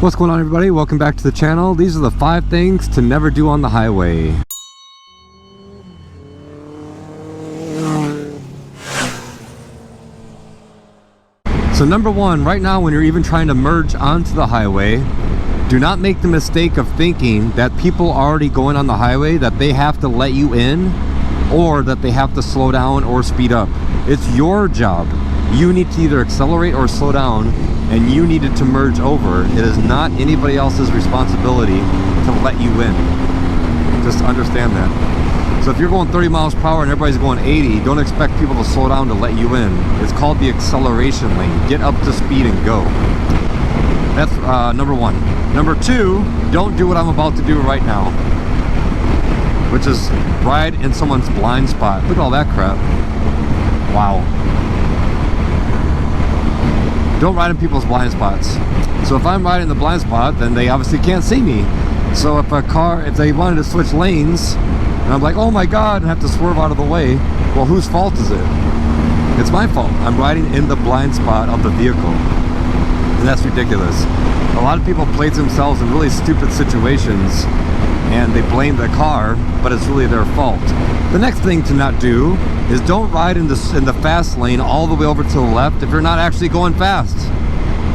What's going on, everybody? Welcome back to the channel. These are the 5 things to never do on the highway. So number 1, right now when you're even trying to merge onto the highway, do not make the mistake of thinking that people already going on the highway, that they have to let you in or that they have to slow down or speed up. It's your job. You need to either accelerate or slow down, and you needed to merge over. It is not anybody else's responsibility to let you in. Just understand that. So if you're going 30 miles per hour and everybody's going 80, don't expect people to slow down to let you in. It's called the acceleration lane. Get up to speed and go. That's number 1. Number 2, don't do what I'm about to do right now, which is ride in someone's blind spot. Look at all that crap. Wow. Don't ride in people's blind spots. So if I'm riding the blind spot, then they obviously can't see me. So if they wanted to switch lanes, and I'm like, oh my God, and have to swerve out of the way, well, whose fault is it? It's my fault. I'm riding in the blind spot of the vehicle. And that's ridiculous. A lot of people place themselves in really stupid situations and they blame the car, but it's really their fault. The next thing to not do is don't ride in the fast lane all the way over to the left if you're not actually going fast.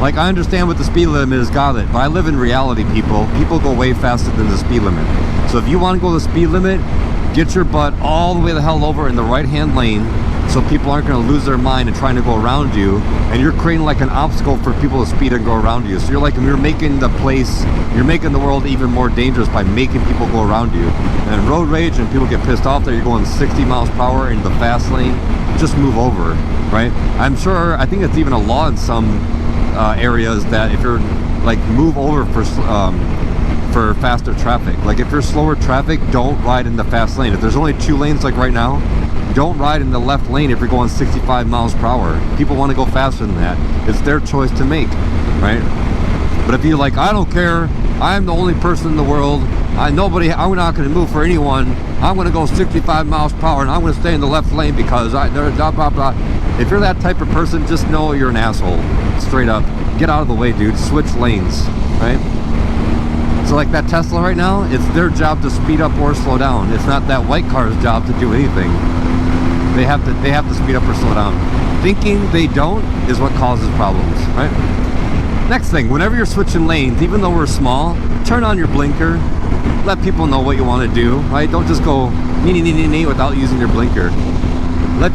Like, I understand what the speed limit is, got it, but I live in reality, people. People go way faster than the speed limit. So if you want to go the speed limit, get your butt all the way the hell over in the right-hand lane so people aren't going to lose their mind and trying to go around you, and you're creating like an obstacle for people to speed and go around you. So you're making the world even more dangerous by making people go around you. And road rage and people get pissed off that you're going 60 miles per hour in the fast lane, just move over, right? I think it's even a law in some areas that if you're like, move over for faster traffic. Like if you're slower traffic, don't ride in the fast lane. If there's only 2 lanes like right now, don't ride in the left lane if you're going 65 miles per hour. People want to go faster than that. It's their choice to make, right? But if you're like, I don't care, I'm the only person in the world, I'm not going to move for anyone, I'm going to go 65 miles per hour and I'm going to stay in the left lane because blah, blah, blah. If you're that type of person, just know you're an asshole. Straight up. Get out of the way, dude. Switch lanes, right? So like that Tesla right now, it's their job to speed up or slow down. It's not that white car's job to do anything. They have to speed up or slow down. Thinking they don't is what causes problems, right? Next thing, whenever you're switching lanes, even though we're small, turn on your blinker. Let people know what you want to do, right? Don't just go nee without using your blinker. Let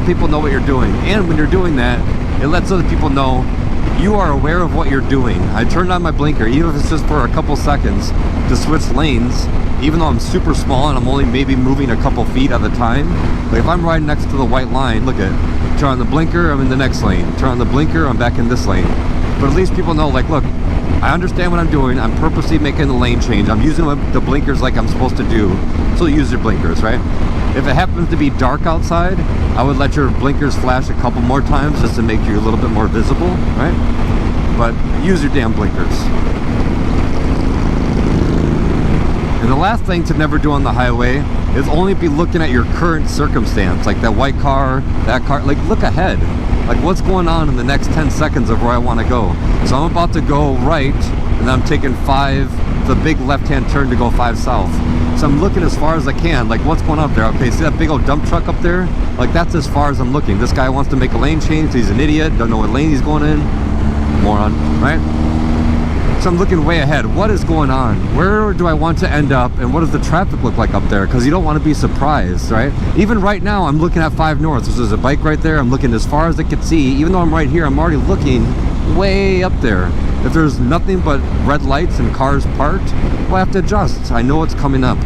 people know what you're doing. And when you're doing that, it lets other people know you are aware of what you're doing. I turned on my blinker, even if it's just for a couple seconds, to switch lanes, even though I'm super small and I'm only maybe moving a couple feet at a time. Like if I'm riding next to the white line, look at, turn on the blinker, I'm in the next lane. Turn on the blinker, I'm back in this lane. But at least people know, like, look, I understand what I'm doing. I'm purposely making the lane change. I'm using the blinkers like I'm supposed to do. So use your blinkers, right? If it happens to be dark outside, I would let your blinkers flash a couple more times just to make you a little bit more visible, right? But use your damn blinkers. And the last thing to never do on the highway is only be looking at your current circumstance, like that white car, that car. Like, look ahead. Like, what's going on in the next 10 seconds of where I want to go? So I'm about to go right, and I'm taking 5, the big left-hand turn to go 5 south. So I'm looking as far as I can, like what's going up there? Okay, see that big old dump truck up there? Like that's as far as I'm looking. This guy wants to make a lane change, he's an idiot, don't know what lane he's going in. Moron, right? So I'm looking way ahead. What is going on? Where do I want to end up? And what does the traffic look like up there? Because you don't want to be surprised, right? Even right now, I'm looking at 5 North. So there's a bike right there. I'm looking as far as I can see. Even though I'm right here, I'm already looking way up there. If there's nothing but red lights and cars parked, well, I have to adjust. I know what's coming up,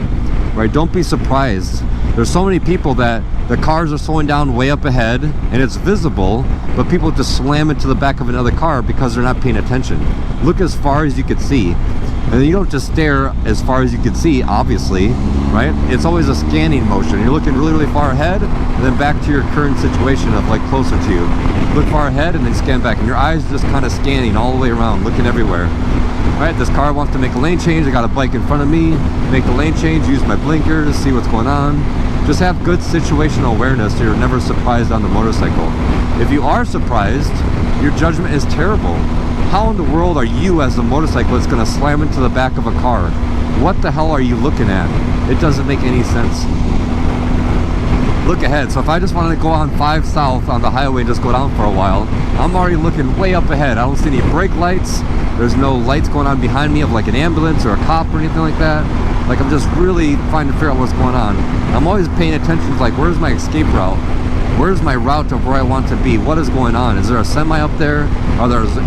right? Don't be surprised. There's so many people that the cars are slowing down way up ahead and it's visible, but people just slam into the back of another car because they're not paying attention. Look as far as you can see. And then you don't just stare as far as you can see, obviously, right? It's always a scanning motion. You're looking really, really far ahead and then back to your current situation of like closer to you. Look far ahead and then scan back. And your eyes just kind of scanning all the way around, looking everywhere. Right, this car wants to make a lane change. I got a bike in front of me. Make the lane change, use my blinker to see what's going on. Just have good situational awareness so you're never surprised on the motorcycle. If you are surprised, your judgment is terrible. How in the world are you as a motorcyclist going to slam into the back of a car? What the hell are you looking at? It doesn't make any sense. Look ahead. So if I just wanted to go on 5 south on the highway and just go down for a while, I'm already looking way up ahead. I don't see any brake lights. There's no lights going on behind me of like an ambulance or a cop or anything like that. Like, I'm just really trying to figure out what's going on. I'm always paying attention to like, where's my escape route? Where's my route of where I want to be? What is going on? Is there a semi up there?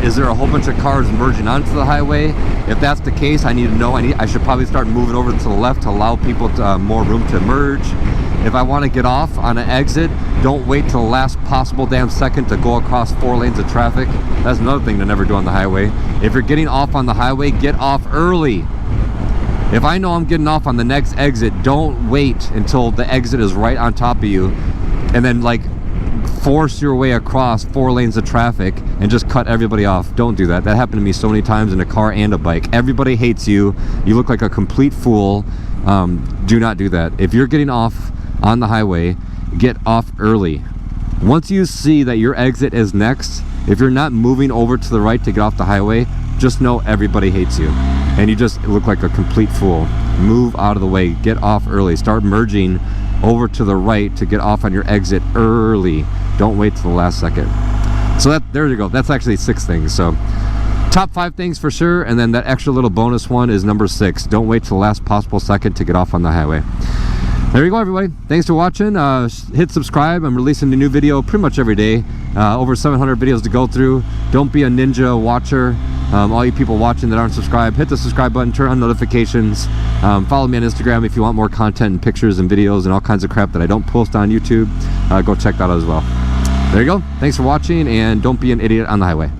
Is there a whole bunch of cars merging onto the highway? If that's the case, I need to know. I should probably start moving over to the left to allow people to, more room to merge. If I want to get off on an exit, don't wait till the last possible damn second to go across 4 lanes of traffic. That's another thing to never do on the highway. If you're getting off on the highway, get off early. If I know I'm getting off on the next exit, don't wait until the exit is right on top of you and then like force your way across 4 lanes of traffic and just cut everybody off. Don't do that. That happened to me so many times in a car and a bike. Everybody hates you. You look like a complete fool. Do not do that. If you're getting off on the highway, get off early. Once you see that your exit is next, if you're not moving over to the right to get off the highway, just know everybody hates you and you just look like a complete fool. Move out of the way. Get off early. Start merging over to the right to get off on your exit early. Don't wait till the last second. So there you go. That's actually 6 things. So top 5 things for sure, and then that extra little bonus one is number 6. Don't wait till the last possible second to get off on the highway. There you go, everybody. Thanks for watching. Hit subscribe. I'm releasing a new video pretty much every day. Over 700 videos to go through. Don't be a ninja watcher. All you people watching that aren't subscribed, hit the subscribe button, turn on notifications. Follow me on Instagram if you want more content and pictures and videos and all kinds of crap that I don't post on YouTube. Go check that out as well. There you go. Thanks for watching, and don't be an idiot on the highway.